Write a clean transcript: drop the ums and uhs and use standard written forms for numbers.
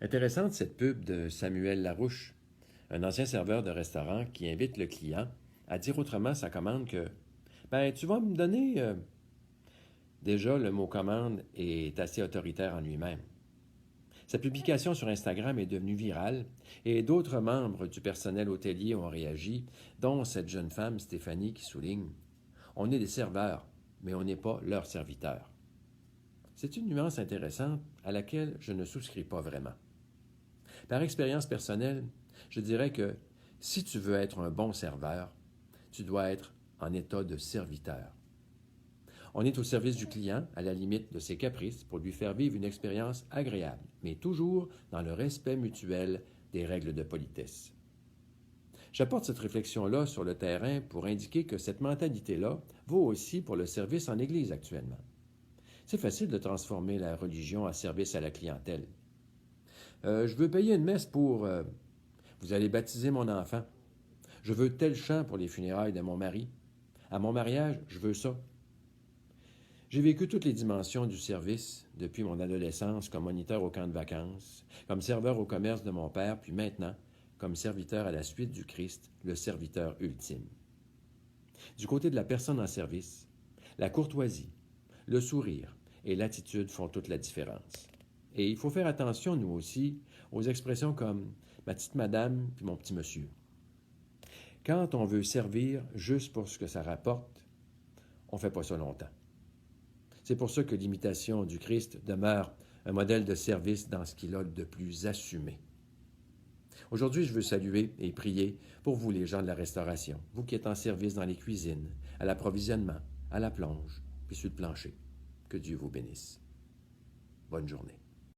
Intéressante cette pub de Samuel Larouche, un ancien serveur de restaurant qui invite le client à dire autrement sa commande que tu vas me donner. Déjà, le mot commande est assez autoritaire en lui-même. Sa publication sur Instagram est devenue virale et d'autres membres du personnel hôtelier ont réagi, dont cette jeune femme, Stéphanie, qui souligne on est des serveurs, mais on n'est pas leurs serviteurs. C'est une nuance intéressante à laquelle je ne souscris pas vraiment. Par expérience personnelle, je dirais que si tu veux être un bon serveur, tu dois être en état de serviteur. On est au service du client, à la limite de ses caprices, pour lui faire vivre une expérience agréable, mais toujours dans le respect mutuel des règles de politesse. J'apporte cette réflexion-là sur le terrain pour indiquer que cette mentalité-là vaut aussi pour le service en Église actuellement. C'est facile de transformer la religion en service à la clientèle. Je veux payer une messe pour... vous allez baptiser mon enfant. Je veux tel chant pour les funérailles de mon mari. À mon mariage, je veux ça. J'ai vécu toutes les dimensions du service depuis mon adolescence comme moniteur au camp de vacances, comme serveur au commerce de mon père, puis maintenant comme serviteur à la suite du Christ, le serviteur ultime. Du côté de la personne en service, la courtoisie, le sourire et l'attitude font toute la différence. Et il faut faire attention, nous aussi, aux expressions comme « ma petite madame » puis « mon petit monsieur ». Quand on veut servir juste pour ce que ça rapporte, on ne fait pas ça longtemps. C'est pour ça que l'imitation du Christ demeure un modèle de service dans ce qu'il a de plus assumé. Aujourd'hui, je veux saluer et prier pour vous, les gens de la restauration, vous qui êtes en service dans les cuisines, à l'approvisionnement, à la plonge, puis sur le plancher. Que Dieu vous bénisse. Bonne journée.